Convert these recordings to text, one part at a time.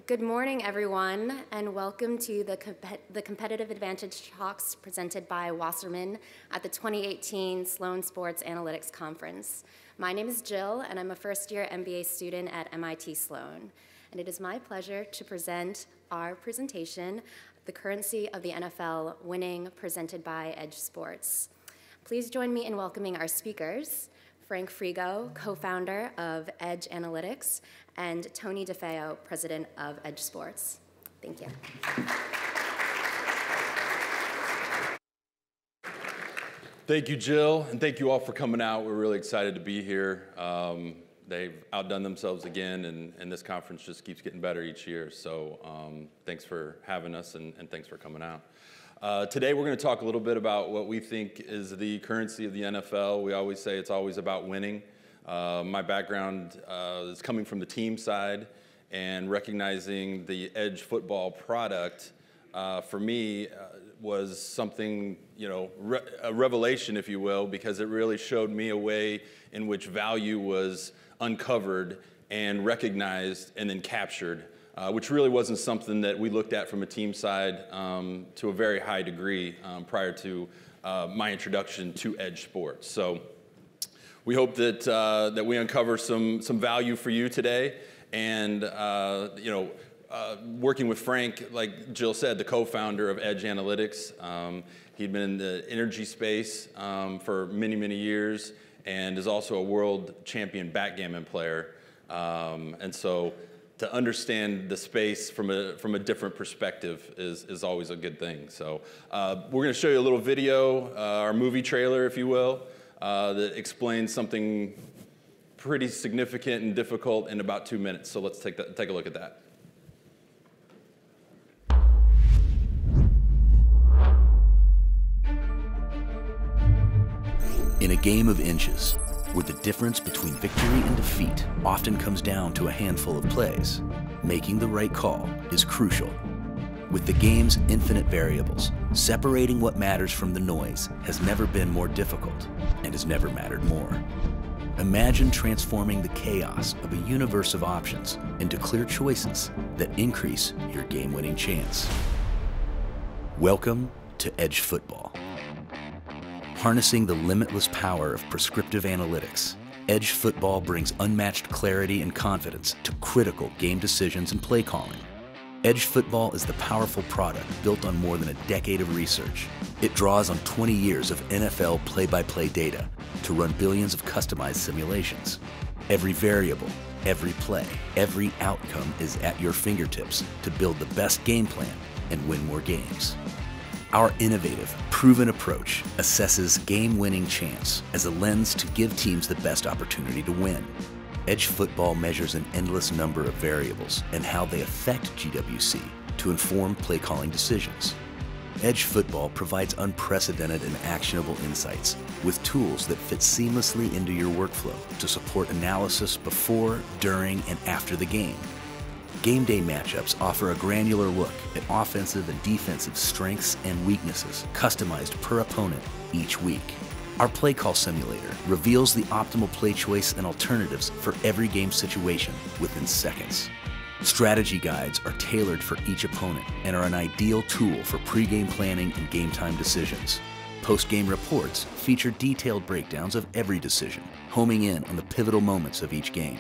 Good morning, everyone, and welcome to the Competitive Advantage Talks presented by Wasserman at the 2018 Sloan Sports Analytics Conference. My name is Jill, and I'm a first-year MBA student at MIT Sloan. And it is my pleasure to present our presentation, The Currency of the NFL Winning, presented by Edge Sports. Please join me in welcoming our speakers, Frank Frigo, co-founder of Edge Analytics, and Tony DeFeo, president of Edge Sports. Thank you. Thank you, Jill, and thank you all for coming out. We're really excited to be here. They've outdone themselves again, and this conference just keeps getting better each year. So thanks for having us, and thanks for coming out. Today we're going to talk a little bit about what we think is the currency of the NFL. We always say it's always about winning. My background is coming from the team side, and recognizing the Edge football product for me was something, a revelation, if you will, because it really showed me a way in which value was uncovered and recognized and then captured, which really wasn't something that we looked at from a team side to a very high degree prior to my introduction to Edge Sports. So we hope that we uncover some value for you today, and working with Frank, like Jill said, the co-founder of Edge Analytics. He'd been in the energy space for many years, and is also a world champion backgammon player. And so to understand the space from a different perspective is always a good thing. So we're going to show you a little video, our movie trailer, if you will, that explains something pretty significant and difficult in about 2 minutes. So let's take a look at that. In a game of inches, where the difference between victory and defeat often comes down to a handful of plays, making the right call is crucial. With the game's infinite variables, separating what matters from the noise has never been more difficult and has never mattered more. Imagine transforming the chaos of a universe of options into clear choices that increase your game-winning chance. Welcome to Edge Football. Harnessing the limitless power of prescriptive analytics, Edge Football brings unmatched clarity and confidence to critical game decisions and play calling. Edge Football is the powerful product built on more than a decade of research. It draws on 20 years of NFL play-by-play data to run billions of customized simulations. Every variable, every play, every outcome is at your fingertips to build the best game plan and win more games. Our innovative, proven approach assesses game-winning chance as a lens to give teams the best opportunity to win. Edge Football measures an endless number of variables and how they affect GWC to inform play-calling decisions. Edge Football provides unprecedented and actionable insights with tools that fit seamlessly into your workflow to support analysis before, during, and after the game. Game day matchups offer a granular look at offensive and defensive strengths and weaknesses customized per opponent each week. Our play call simulator reveals the optimal play choice and alternatives for every game situation within seconds. Strategy guides are tailored for each opponent and are an ideal tool for pre-game planning and game time decisions. Post-game reports feature detailed breakdowns of every decision, homing in on the pivotal moments of each game.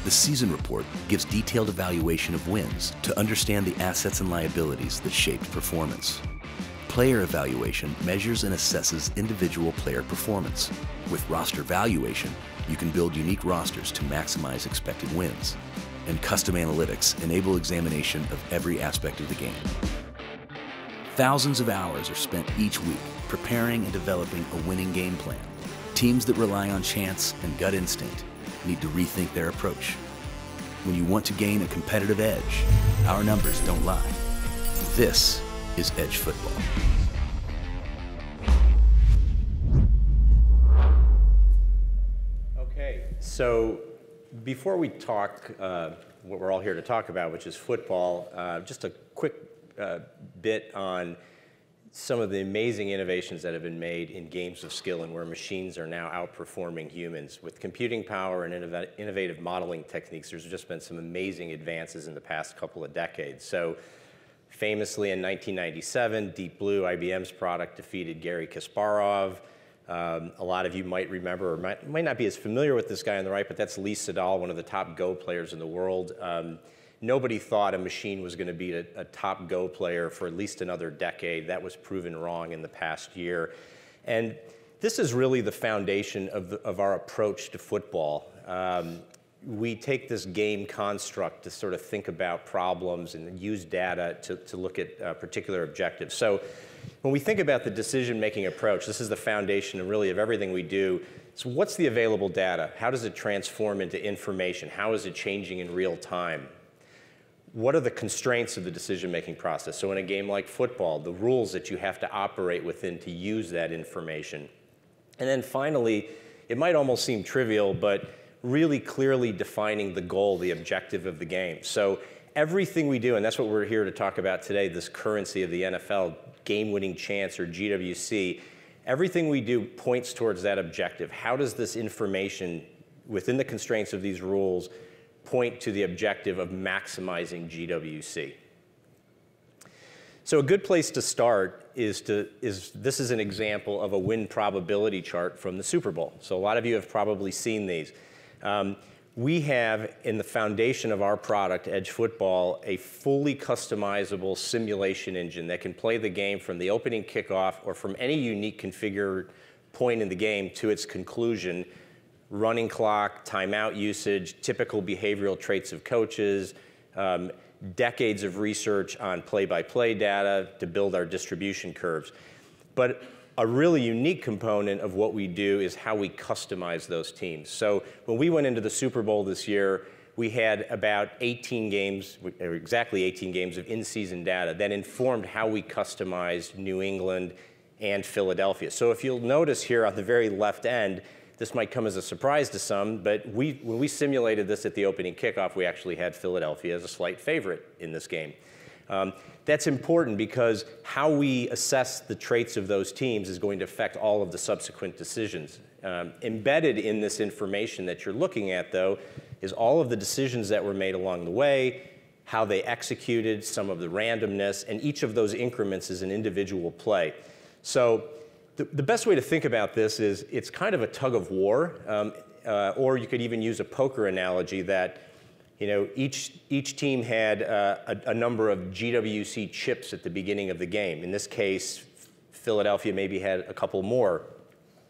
The season report gives detailed evaluation of wins to understand the assets and liabilities that shaped performance. Player evaluation measures and assesses individual player performance. With roster valuation, you can build unique rosters to maximize expected wins. And custom analytics enable examination of every aspect of the game. Thousands of hours are spent each week preparing and developing a winning game plan. Teams that rely on chance and gut instinct need to rethink their approach. When you want to gain a competitive edge, our numbers don't lie. This is Edge Football. Okay, so before we talk what we're all here to talk about, which is football, just a quick bit on some of the amazing innovations that have been made in games of skill and where machines are now outperforming humans. With computing power and innovative modeling techniques, there's just been some amazing advances in the past couple of decades. So famously in 1997, Deep Blue, IBM's product, defeated Garry Kasparov. A lot of you might remember or might not be as familiar with this guy on the right, but that's Lee Sedol, one of the top Go players in the world. Nobody thought a machine was going to beat a top Go player for at least another decade. That was proven wrong in the past year. And this is really the foundation of our approach to football. We take this game construct to sort of think about problems and use data to look at particular objectives. So when we think about the decision-making approach, this is the foundation really of everything we do. So what's the available data? How does it transform into information? How is it changing in real time? What are the constraints of the decision-making process? So in a game like football, the rules that you have to operate within to use that information. And then finally, it might almost seem trivial, but really clearly defining the goal, the objective of the game. So everything we do, and that's what we're here to talk about today, this currency of the NFL, game-winning chance or GWC, everything we do points towards that objective. How does this information within the constraints of these rules point to the objective of maximizing GWC? So a good place to start is this is an example of a win probability chart from the Super Bowl. So a lot of you have probably seen these. We have in the foundation of our product, Edge Football, a fully customizable simulation engine that can play the game from the opening kickoff or from any unique configured point in the game to its conclusion. Running clock, timeout usage, typical behavioral traits of coaches, decades of research on play-by-play data to build our distribution curves. But a really unique component of what we do is how we customize those teams. So when we went into the Super Bowl this year, we had about 18 games, or exactly 18 games of in-season data that informed how we customized New England and Philadelphia. So if you'll notice here on the very left end, this might come as a surprise to some, but when we simulated this at the opening kickoff, we actually had Philadelphia as a slight favorite in this game. That's important because how we assess the traits of those teams is going to affect all of the subsequent decisions. Embedded in this information that you're looking at, though, is all of the decisions that were made along the way, how they executed, some of the randomness, and each of those increments is an individual play. So the best way to think about this is it's kind of a tug of war, or you could even use a poker analogy that each team had a number of GWC chips at the beginning of the game. In this case, Philadelphia maybe had a couple more.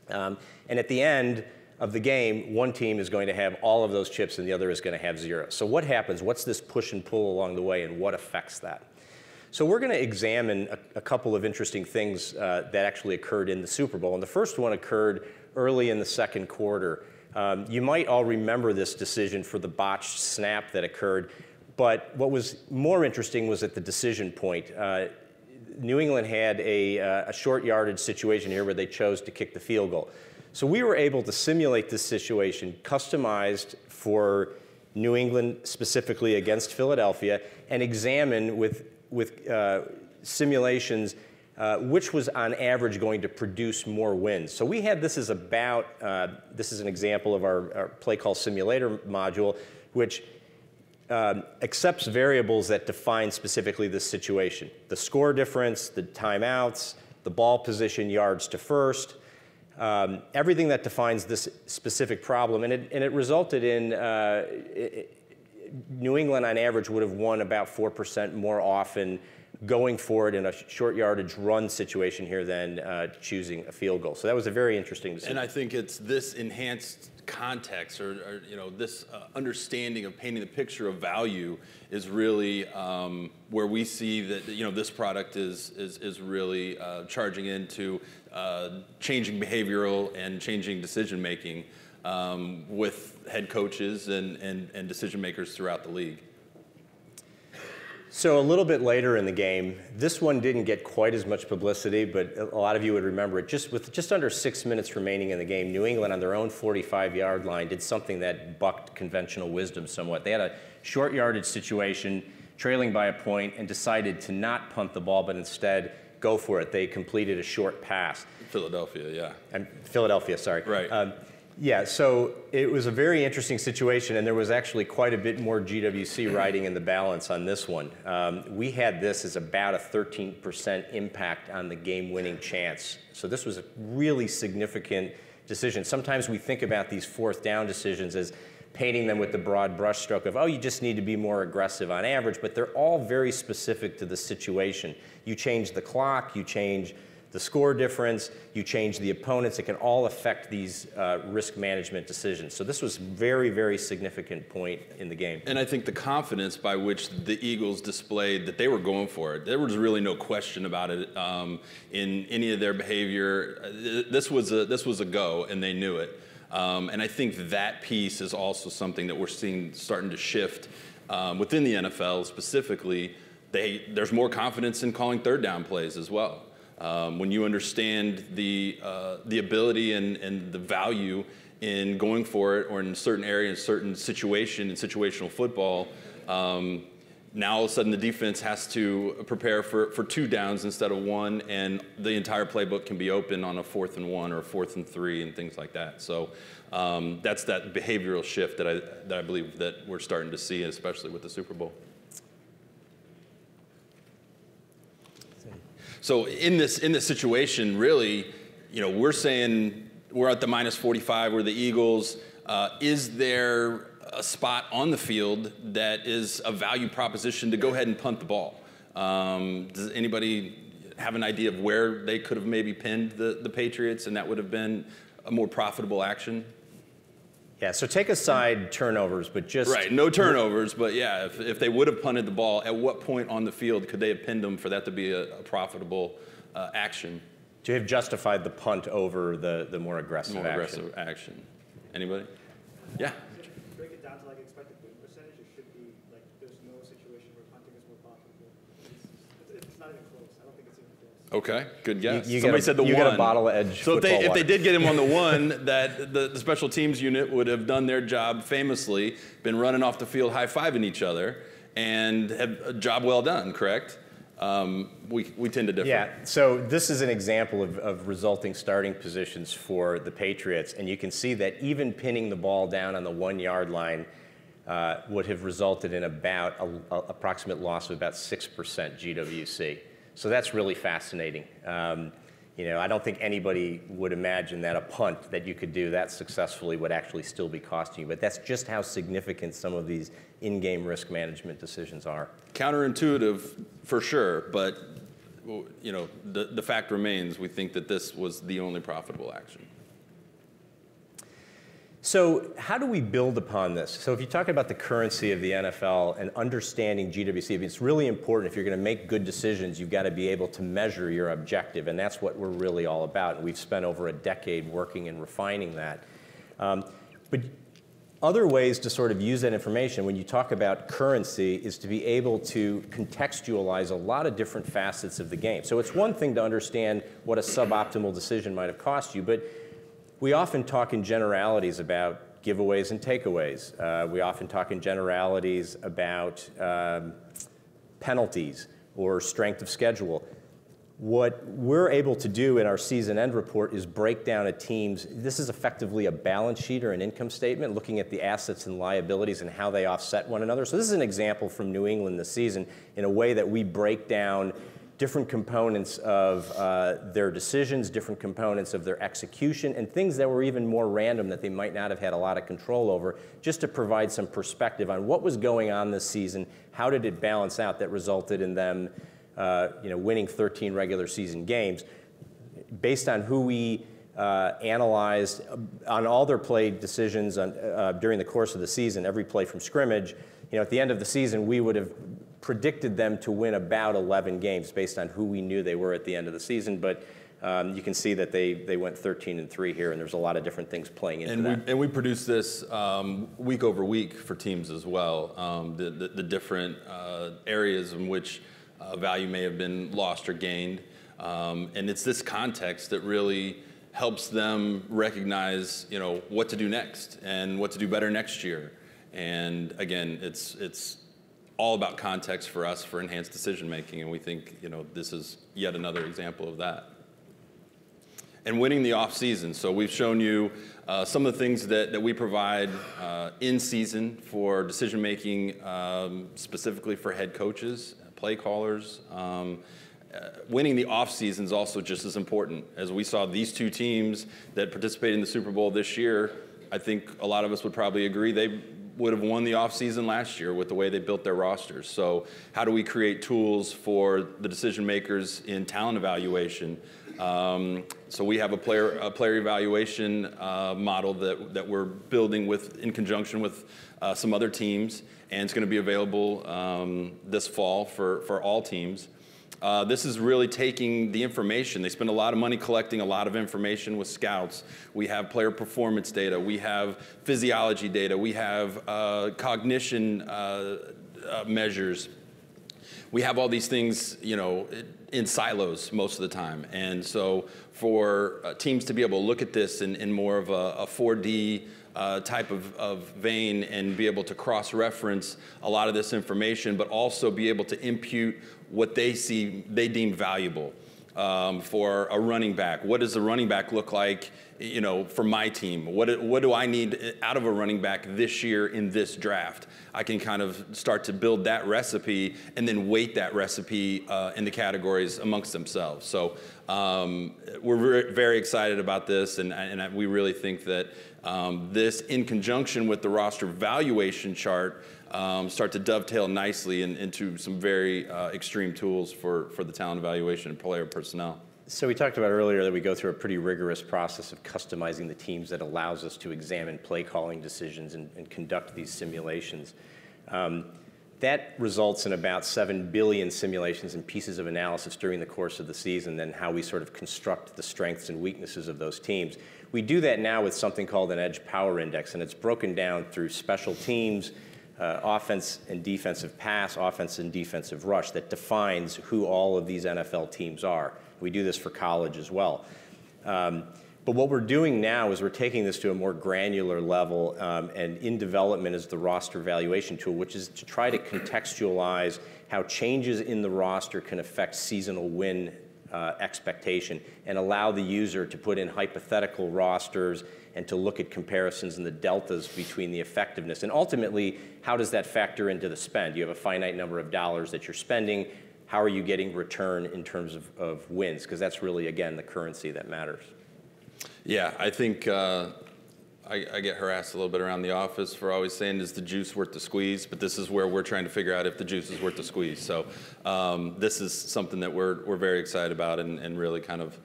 And at the end of the game, one team is going to have all of those chips and the other is going to have zero. So what happens? What's this push and pull along the way and what affects that? So we're going to examine a couple of interesting things that actually occurred in the Super Bowl. And the first one occurred early in the second quarter. You might all remember this decision for the botched snap that occurred, but what was more interesting was at the decision point. New England had a short yardage situation here where they chose to kick the field goal. So we were able to simulate this situation customized for New England specifically against Philadelphia and examine with simulations which was on average going to produce more wins. So we had this as this is an example of our play call simulator module, which accepts variables that define specifically this situation. The score difference, the timeouts, the ball position, yards to first, everything that defines this specific problem. And it resulted in New England on average would have won about 4% more often going for it in a short yardage run situation here than choosing a field goal. So that was a very interesting decision. And I think it's this enhanced context or this understanding of painting the picture of value is really where we see that this product is really charging into changing behavioral and changing decision making with head coaches and decision makers throughout the league. So a little bit later in the game, this one didn't get quite as much publicity, but a lot of you would remember it. With just under 6 minutes remaining in the game, New England on their own 45-yard line did something that bucked conventional wisdom somewhat. They had a short yardage situation, trailing by a point, and decided to not punt the ball, but instead go for it. They completed a short pass. Philadelphia, yeah. And Philadelphia, sorry. Right. Yeah, so it was a very interesting situation, and there was actually quite a bit more GWC riding in the balance on this one. We had this as about a 13% impact on the game-winning chance. So this was a really significant decision. Sometimes we think about these fourth down decisions as painting them with the broad brushstroke of, oh, you just need to be more aggressive on average, but they're all very specific to the situation. You change the clock, you change the score difference, you change the opponents, it can all affect these risk management decisions. So this was very, very significant point in the game. And I think the confidence by which the Eagles displayed that they were going for it, there was really no question about it in any of their behavior. This was a go, and they knew it. And I think that piece is also something that we're seeing starting to shift within the NFL specifically. There's more confidence in calling third down plays as well. When you understand the ability and the value in going for it, or in certain areas, certain situation, in situational football, now all of a sudden the defense has to prepare for 2 downs instead of 1, and the entire playbook can be open on a 4th and 1 or a 4th and 3 and things like that. So that's that behavioral shift that I believe that we're starting to see, especially with the Super Bowl. So in this situation, really, we're saying we're at the -45. We're the Eagles. Is there a spot on the field that is a value proposition to go ahead and punt the ball? Does anybody have an idea of where they could have maybe pinned the Patriots, and that would have been a more profitable action? Yeah, so take aside turnovers, but just... Right, no turnovers, but yeah, if they would have punted the ball, at what point on the field could they have pinned them for that to be a profitable action? To have justified the punt over the more aggressive action. More aggressive action. Anybody? Yeah. Break it down to like expected win percentage. It should be like there's no situation where punting is more profitable. It's not even close. I don't think it's even close. Okay, good guess. Somebody said the 1. You get a bottle of Edge. So if they did get him on the 1, that the special teams unit would have done their job famously, been running off the field high-fiving each other, and have a job well done, correct? We tend to differ. Yeah, so this is an example of resulting starting positions for the Patriots, and you can see that even pinning the ball down on the 1-yard line would have resulted in about an approximate loss of about 6% GWC. So that's really fascinating. I don't think anybody would imagine that a punt that you could do that successfully would actually still be costing you, but that's just how significant some of these in-game risk management decisions are. Counterintuitive for sure, but the fact remains, we think that this was the only profitable action. So how do we build upon this? So if you talk about the currency of the NFL and understanding GWC, it's really important. If you're going to make good decisions, you've got to be able to measure your objective, and that's what we're really all about. And we've spent over a decade working and refining that. But other ways to sort of use that information when you talk about currency is to be able to contextualize a lot of different facets of the game. So it's one thing to understand what a suboptimal decision might have cost you, but we often talk in generalities about giveaways and takeaways. We often talk in generalities about penalties or strength of schedule. What we're able to do in our season end report is break down a team's, this is effectively a balance sheet or an income statement, looking at the assets and liabilities and how they offset one another. So this is an example from New England this season in a way that we break down different components of their decisions, different components of their execution, and things that were even more random that they might not have had a lot of control over, just to provide some perspective on what was going on this season, how did it balance out that resulted in them winning 13 regular season games, based on who we analyzed on all their play decisions during the course of the season, every play from scrimmage. At the end of the season, we would have predicted them to win about 11 games based on who we knew they were at the end of the season, but you can see that they went 13-3 here, and there's a lot of different things playing into that. And we produce this week over week for teams as well, the different areas in which value may have been lost or gained, and it's this context that really helps them recognize, what to do next and what to do better next year. And again, it's all about context for us for enhanced decision making, and we think this is yet another example of that. And winning the off season. So we've shown you some of the things that we provide in season for decision making, specifically for head coaches, play callers. Winning the off season is also just as important. As we saw these two teams that participated in the Super Bowl this year, I think a lot of us would probably agree they would have won the offseason last year with the way they built their rosters. So how do we create tools for the decision makers in talent evaluation? So we have a player evaluation model that we're building in conjunction with some other teams, and it's going to be available this fall for all teams. This is really taking the information. They spend a lot of money collecting a lot of information with scouts. We have player performance data. We have physiology data. We have cognition measures. We have all these things, in silos most of the time. And so for teams to be able to look at this in more of a 4D type of vein and be able to cross-reference a lot of this information, but also be able to impute what they deem valuable. For a running back, what does a running back look like, for my team? What do I need out of a running back this year in this draft? I can kind of start to build that recipe and then weight that recipe in the categories amongst themselves. So we're very excited about this, and we really think that this, in conjunction with the roster valuation chart, start to dovetail nicely into some very extreme tools for the talent evaluation and player personnel. So we talked about earlier that we go through a pretty rigorous process of customizing the teams that allows us to examine play calling decisions and conduct these simulations. That results in about 7 billion simulations and pieces of analysis during the course of the season, then how we sort of construct the strengths and weaknesses of those teams. We do that now with something called an Edge Power Index, and it's broken down through special teams, offense and defensive pass, offense and defensive rush, that defines who all of these NFL teams are. We do this for college as well. But what we're doing now is we're taking this to a more granular level, and in development is the roster valuation tool, which is to try to contextualize how changes in the roster can affect seasonal win expectation and allow the user to put in hypothetical rosters and to look at comparisons and the deltas between the effectiveness. And ultimately, how does that factor into the spend? You have a finite number of dollars that you're spending. How are you getting return in terms of wins? Because that's really, again, the currency that matters. Yeah, I think I get harassed a little bit around the office for always saying, is the juice worth the squeeze? But this is where we're trying to figure out if the juice is worth the squeeze. So this is something that we're very excited about and really kind of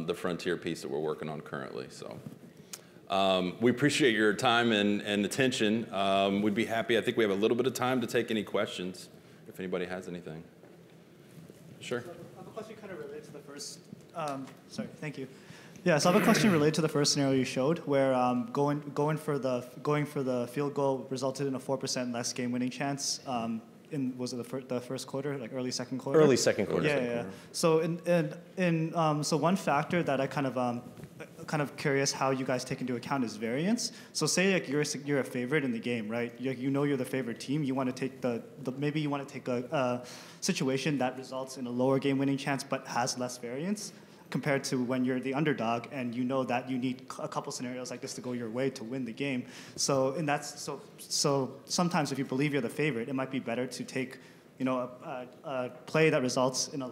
the frontier piece that we're working on currently. So we appreciate your time and attention. We'd be happy. I think we have a little bit of time to take any questions if anybody has anything. Sure. So I have a question kind of related to the first. Sorry, thank you. Yeah, so I have a question related to the first scenario you showed, where going for the field goal resulted in a 4% less game-winning chance. Was it the first quarter, like early second quarter? Early second quarter. Yeah. So so one factor that I kind of curious how you guys take into account is variance. So say like you're a favorite in the game, right? You're the favorite team. You want to take maybe you want to take a situation that results in a lower game-winning chance but has less variance, compared to when you're the underdog and you know that you need a couple scenarios like this to go your way to win the game. So so sometimes if you believe you're the favorite, it might be better to take a play that results in a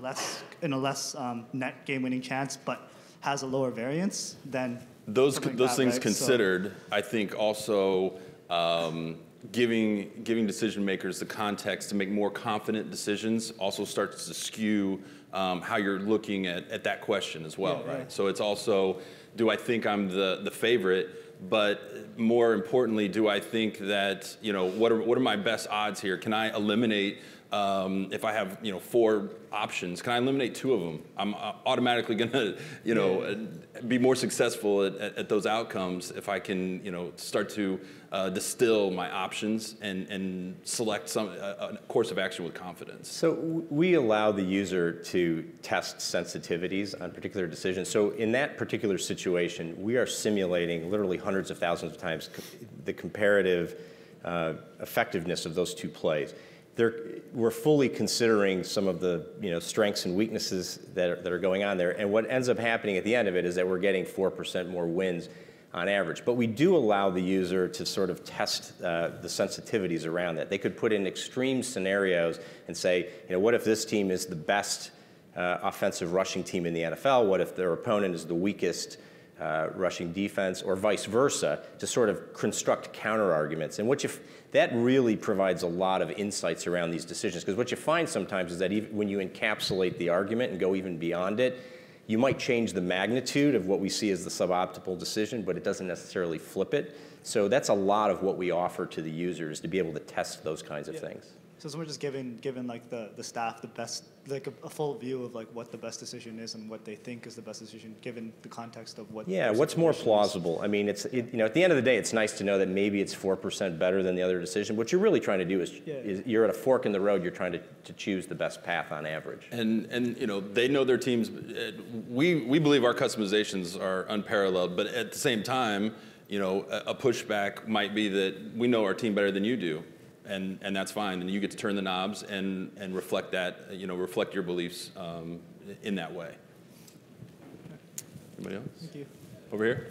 less net game-winning chance but has a lower variance than those things right? considered. I think also giving decision makers the context to make more confident decisions also starts to skew how you're looking at that question as well, right? So it's also, do I think I'm the favorite? But more importantly, do I think that, what are my best odds here? Can I eliminate, if I have, 4 options, can I eliminate 2 of them? I'm automatically going to, be more successful at those outcomes if I can, start to distill my options and select a course of action with confidence. So we allow the user to test sensitivities on particular decisions. So in that particular situation, we are simulating literally hundreds of thousands of times the comparative effectiveness of those 2 plays. we're fully considering some of the strengths and weaknesses that are going on there. And what ends up happening at the end of it is that we're getting 4% more wins on average. But we do allow the user to sort of test the sensitivities around that. They could put in extreme scenarios and say, what if this team is the best offensive rushing team in the NFL? What if their opponent is the weakest rushing defense, or vice versa, to sort of construct counter arguments. And that really provides a lot of insights around these decisions, because what you find sometimes is that even when you encapsulate the argument and go even beyond it, you might change the magnitude of what we see as the suboptimal decision, but it doesn't necessarily flip it. So that's a lot of what we offer to the users, to be able to test those kinds of things. So we're just giving like the staff the best, like a full view of like what the best decision is and what they think is the best decision given the context of what. Yeah, what's more plausible? I mean, at the end of the day, it's nice to know that maybe it's 4% better than the other decision. What you're really trying to do is you're at a fork in the road. You're trying to choose the best path on average. And they know their teams. We believe our customizations are unparalleled, but at the same time, a pushback might be that we know our team better than you do. And that's fine, and you get to turn the knobs and reflect that, reflect your beliefs in that way. Anybody else? Thank you. Over here.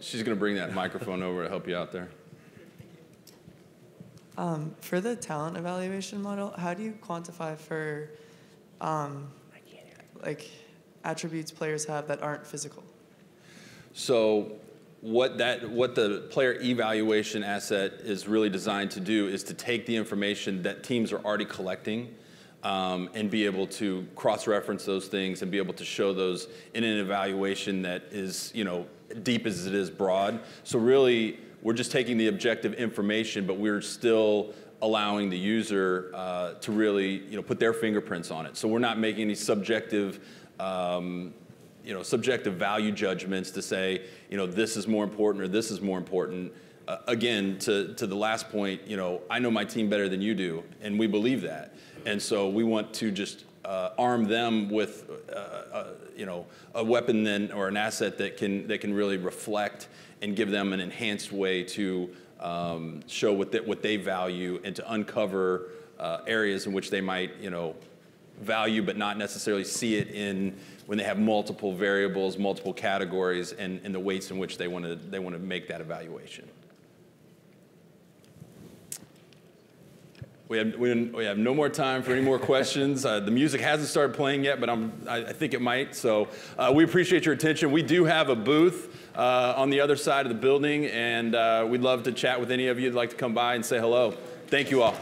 She's going to bring that microphone over to help you out there. For the talent evaluation model, how do you quantify for attributes players have that aren't physical? So what the player evaluation asset is really designed to do is to take the information that teams are already collecting and be able to cross-reference those things and be able to show those in an evaluation that is, deep as it is broad. So really, we're just taking the objective information, but we're still allowing the user to really, put their fingerprints on it. So we're not making any subjective subjective value judgments to say, this is more important or this is more important. Again, to the last point, I know my team better than you do, and we believe that. And so we want to just arm them with, a weapon then or an asset that can really reflect and give them an enhanced way to show what they value and to uncover areas in which they might, value but not necessarily see it in when they have multiple variables, multiple categories, and the weights in which they want to make that evaluation. We have no more time for any more questions. The music hasn't started playing yet, but I think it might. So we appreciate your attention. We do have a booth on the other side of the building, and we'd love to chat with any of you who'd like to come by and say hello. Thank you all.